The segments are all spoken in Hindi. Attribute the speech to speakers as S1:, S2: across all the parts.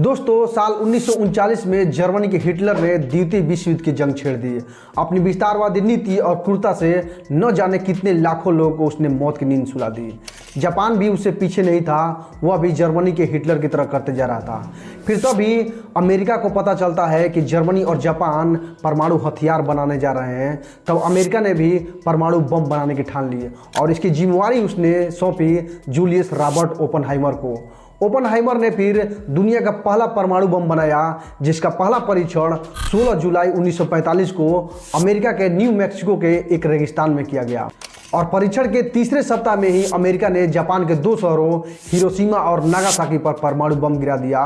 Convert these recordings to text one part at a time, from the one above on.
S1: दोस्तों, साल 1939 में जर्मनी के हिटलर ने द्वितीय विश्व युद्ध की जंग छेड़ दी। अपनी विस्तारवादी नीति और क्रूरता से न जाने कितने लाखों लोगों को उसने मौत की नींद सुला दी। जापान भी उससे पीछे नहीं था, वह भी जर्मनी के हिटलर की तरह करते जा रहा था। फिर तभी अमेरिका को पता चलता है कि जर्मनी और जापान परमाणु हथियार बनाने जा रहे हैं। तब अमेरिका ने भी परमाणु बम बनाने की ठान ली और इसकी जिम्मेवारी उसने सौंपी जूलियस रॉबर्ट ओपेनहाइमर को। ओपेनहाइमर ने फिर दुनिया का पहला परमाणु बम बनाया, जिसका पहला परीक्षण 16 जुलाई 1945 को अमेरिका के न्यू मैक्सिको के एक रेगिस्तान में किया गया। और परीक्षण के तीसरे सप्ताह में ही अमेरिका ने जापान के 2 शहरों हिरोशिमा और नागासाकी पर परमाणु बम गिरा दिया।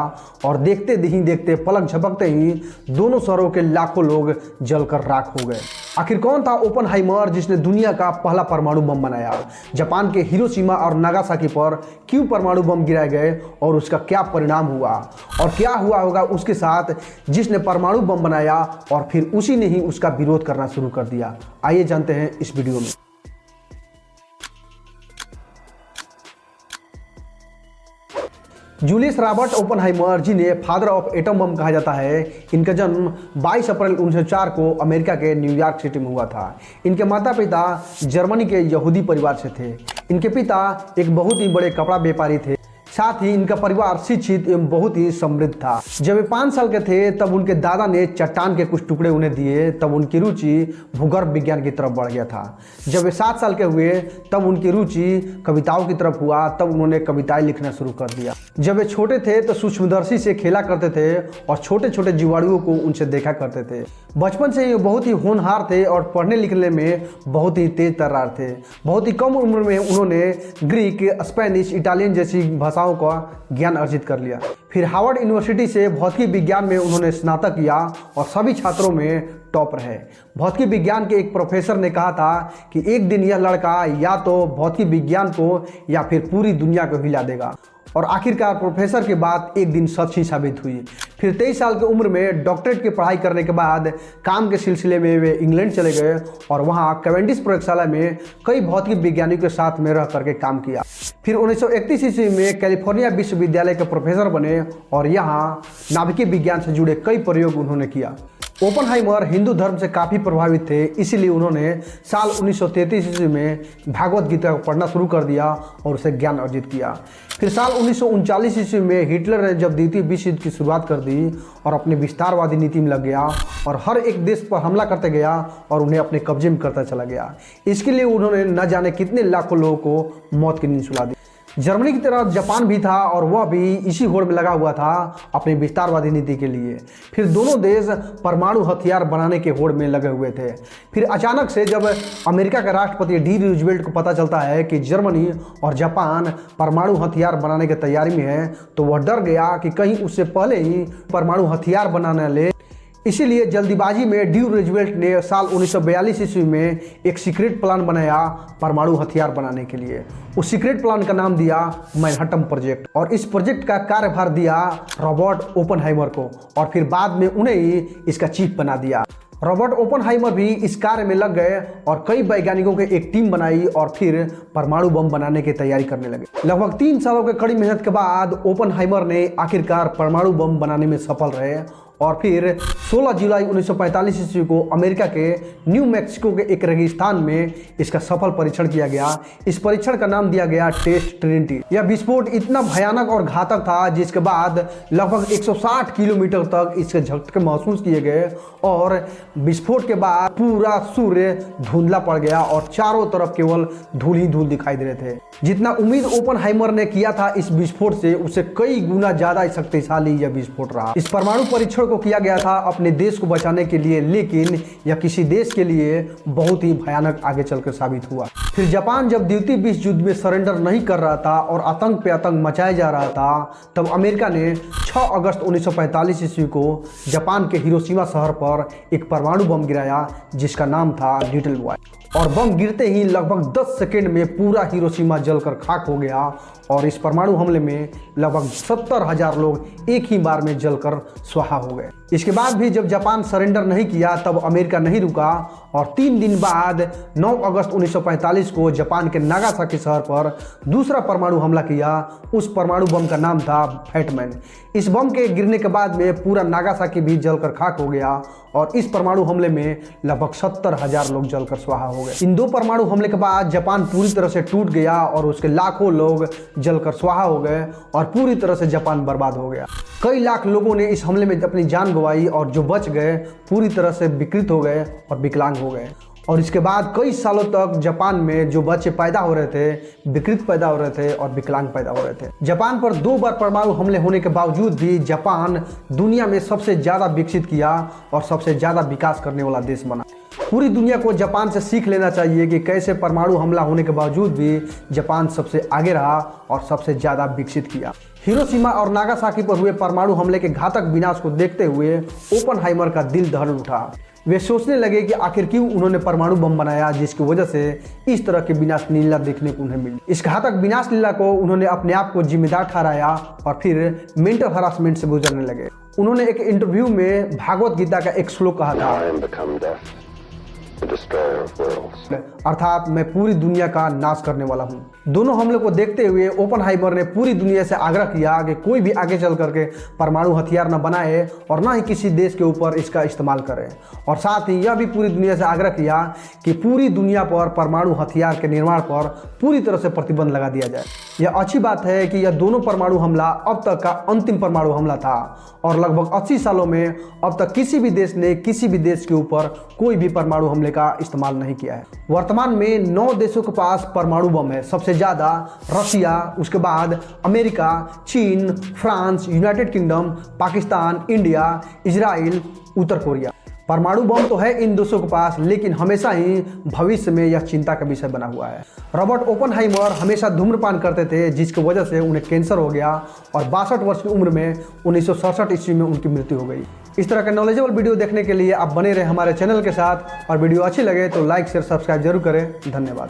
S1: और देखते ही देखते पलक झपकते ही दोनों शहरों के लाखों लोग जलकर राख हो गए। आखिर कौन था ओपेनहाइमर जिसने दुनिया का पहला परमाणु बम बनाया? जापान के हिरोशिमा और नागासाकी पर क्यों परमाणु बम गिराए गए और उसका क्या परिणाम हुआ? और क्या हुआ होगा उसके साथ जिसने परमाणु बम बनाया और फिर उसी ने ही उसका विरोध करना शुरू कर दिया? आइए जानते हैं इस वीडियो में। जूलियस रॉबर्ट ओपेनहाइमर, जिन्हें फादर ऑफ एटम बम कहा जाता है, इनका जन्म 22 अप्रैल 1904 को अमेरिका के न्यूयॉर्क सिटी में हुआ था। इनके माता पिता जर्मनी के यहूदी परिवार से थे। इनके पिता एक बहुत ही बड़े कपड़ा व्यापारी थे। साथ ही इनका परिवार शिक्षित एवं बहुत ही समृद्ध था। जब वे 5 साल के थे तब उनके दादा ने चट्टान के कुछ टुकड़े उन्हें दिए। तब उनकी रुचि भूगर्भ विज्ञान की तरफ बढ़ गया था। जब वे 7 साल के हुए तब उनकी रुचि कविताओं की तरफ हुआ। तब उन्होंने कविताएं लिखना शुरू कर दिया। जब वे छोटे थे तो सूक्ष्मदर्शी से खेला करते थे और छोटे छोटे जीवाणुओं को उनसे देखा करते थे। बचपन से ये बहुत ही होनहार थे और पढ़ने लिखने में बहुत ही तेज तर्रार थे। बहुत ही कम उम्र में उन्होंने ग्रीक, स्पेनिश, इटालियन जैसी भाषाओं का ज्ञान अर्जित कर लिया। फिर हार्वर्ड यूनिवर्सिटी से भौतिकी विज्ञान में उन्होंने स्नातक किया और सभी छात्रों में टॉप रहे। भौतिकी विज्ञान के एक प्रोफेसर ने कहा था कि एक दिन यह लड़का या तो भौतिकी विज्ञान को या फिर पूरी दुनिया को हिला देगा। और आखिरकार प्रोफेसर की बात एक दिन सच ही साबित हुई। फिर 23 साल की उम्र में डॉक्टरेट की पढ़ाई करने के बाद काम के सिलसिले में वे इंग्लैंड चले गए और वहाँ कैवेंडिश प्रयोगशाला में कई भौतिक वैज्ञानिकों के साथ में रह करके काम किया। फिर 1931 ईस्वी में कैलिफोर्निया विश्वविद्यालय के प्रोफेसर बने और यहाँ नाभिकीय विज्ञान से जुड़े कई प्रयोग उन्होंने किया। ओपेनहाइमर हिंदू धर्म से काफ़ी प्रभावित थे, इसीलिए उन्होंने साल 1933 ईस्वी में भागवत गीता को पढ़ना शुरू कर दिया और उसे ज्ञान अर्जित किया। फिर साल 1939 ईस्वी में हिटलर ने जब द्वितीय विश्व युद्ध की शुरुआत कर दी और अपनी विस्तारवादी नीति में लग गया और हर एक देश पर हमला करते गया और उन्हें अपने कब्जे में करता चला गया। इसके लिए उन्होंने न जाने कितने लाखों लोगों को मौत की नींद सुला दी। जर्मनी की तरह जापान भी था और वह भी इसी होड़ में लगा हुआ था अपनी विस्तारवादी नीति के लिए। फिर दोनों देश परमाणु हथियार बनाने के होड़ में लगे हुए थे। फिर अचानक से जब अमेरिका के राष्ट्रपति डी रूजवेल्ट को पता चलता है कि जर्मनी और जापान परमाणु हथियार बनाने की तैयारी में है, तो वह डर गया कि कहीं उससे पहले ही परमाणु हथियार बनाने ले। इसीलिए जल्दीबाजी में डी रूजवेल्ट ने साल 1942 ईस्वी में एक सीक्रेट प्लान बनाया परमाणु हथियार बनाने के लिए। उस सीक्रेट प्लान का नाम दिया मैनहट्टन प्रोजेक्ट और इस प्रोजेक्ट का कार्यभार दिया रॉबर्ट ओपेनहाइमर को और फिर बाद में उन्हें ही इसका चीफ बना दिया। रॉबर्ट ओपेनहाइमर भी इस कार्य में लग गए और कई वैज्ञानिकों की एक टीम बनाई और फिर परमाणु बम बनाने की तैयारी करने लगे। लगभग 3 सालों के कड़ी मेहनत के बाद ओपेनहाइमर ने आखिरकार परमाणु बम बनाने में सफल रहे और फिर 16 जुलाई 1945 ईस्वी को अमेरिका के न्यू मैक्सिको के एक रेगिस्तान में इसका सफल परीक्षण किया गया। इस परीक्षण का नाम दिया गया टेस्ट ट्रिनिटी। यह विस्फोट इतना भयानक और घातक था जिसके बाद लगभग 160 किलोमीटर तक इसके झटके महसूस किए गए और विस्फोट के बाद पूरा सूर्य धुंधला पड़ गया और चारों तरफ केवल धूल ही धूल दिखाई दे रहे थे। जितना उम्मीद ओपेनहाइमर ने किया था इस विस्फोट से, उससे कई गुना ज्यादा शक्तिशाली यह विस्फोट रहा। इस परमाणु परीक्षण को किया गया था अपने देश को बचाने के लिए, लेकिन यह किसी देश के लिए बहुत ही भयानक आगे चलकर साबित हुआ। फिर जापान जब द्वितीय विश्व युद्ध में सरेंडर नहीं कर रहा था और आतंक पे आतंक मचाया जा रहा था, तब अमेरिका ने 6 अगस्त 1945 ईस्वी को जापान के हिरोशिमा शहर पर एक परमाणु बम गिराया जिसका नाम था लिटिल बॉय। और बम गिरते ही लगभग 10 सेकेंड में पूरा हिरोशिमा जलकर खाक हो गया और इस परमाणु हमले में लगभग 70,000 लोग एक ही बार में जलकर स्वाहा हो गए। इसके बाद भी जब जापान सरेंडर नहीं किया तब अमेरिका नहीं रुका और 3 दिन बाद 9 अगस्त 1945 को जापान के नागासाकी शहर पर दूसरा परमाणु हमला किया। उस परमाणु बम का नाम था फैटमैन। इस बम के गिरने के बाद में पूरा नागासाकी भी जलकर खाक हो गया और इस परमाणु हमले में लगभग 70,000 लोग जलकर स्वाहा हो गए। इन 2 परमाणु हमले के बाद जापान पूरी तरह से टूट गया और उसके लाखों लोग जलकर स्वाहा हो गए और पूरी तरह से जापान बर्बाद हो गया। कई लाख लोगों ने इस हमले में अपनी जान गंवाई और जो बच गए पूरी तरह से विकृत हो गए और विकलांग हो गए। और इसके बाद कई सालों तक जापान में जो बच्चे पैदा हो रहे थे विकृत पैदा हो रहे थे और विकलांग पैदा हो रहे थे। जापान पर 2 बार परमाणु हमले होने के बावजूद भी जापान दुनिया में सबसे ज़्यादा विकसित किया और सबसे ज़्यादा विकास करने वाला देश बना। पूरी दुनिया को जापान से सीख लेना चाहिए कि कैसे परमाणु हमला होने के बावजूद भी जापान सबसे आगे रहा और सबसे ज़्यादा विकसित किया। हिरोशिमा और नागासाकी पर हुए परमाणु हमले के घातक विनाश को देखते हुए ओपनहाइमर का दिल दहल उठा। वे सोचने लगे कि आखिर क्यों उन्होंने परमाणु बम बनाया जिसकी वजह से इस तरह की विनाश लीला देखने को उन्हें मिली। इस घातक विनाश लीला को उन्होंने अपने आप को जिम्मेदार ठहराया और फिर मेंटल हरासमेंट से गुजरने लगे। उन्होंने एक इंटरव्यू में भागवत गीता का एक श्लोक कहा था, अर्थात मैं पूरी दुनिया का नाश करने वाला हूँ। दोनों हमले को देखते हुए ओपनहाइमर ने पूरी दुनिया से आग्रह किया कि कोई भी आगे चल करके परमाणु हथियार न बनाए और न ही किसी देश के ऊपर इसका इस्तेमाल करे। और साथ ही यह भी पूरी दुनिया से आग्रह किया कि पूरी दुनिया पर परमाणु हथियार के निर्माण पर पूरी तरह से प्रतिबंध लगा दिया जाए। यह अच्छी बात है कि यह दोनों परमाणु हमला अब तक का अंतिम परमाणु हमला था और लगभग 80 सालों में अब तक किसी भी देश ने किसी भी देश के ऊपर कोई भी परमाणु हमले का इस्तेमाल नहीं किया है। वर्तमान में 9 देशों के पास परमाणु बम है। सबसे ज़्यादा रशिया, उसके बाद अमेरिका, चीन, France, United Kingdom, Pakistan, India, Israel, उत्तर कोरिया। परमाणु बम तो है इन देशों के पास, लेकिन हमेशा ही भविष्य में यह चिंता का विषय बना हुआ है। रॉबर्ट ओपनहाइमर हमेशा धूम्रपान करते थे जिसकी वजह से उन्हें कैंसर हो गया और 62 वर्ष की उम्र में 1967 ईस्वी में उनकी मृत्यु हो गई। इस तरह के नॉलेजेबल वीडियो देखने के लिए आप बने रहे हमारे चैनल के साथ और वीडियो अच्छी लगे तो लाइक शेयर सब्सक्राइब जरूर करें। धन्यवाद।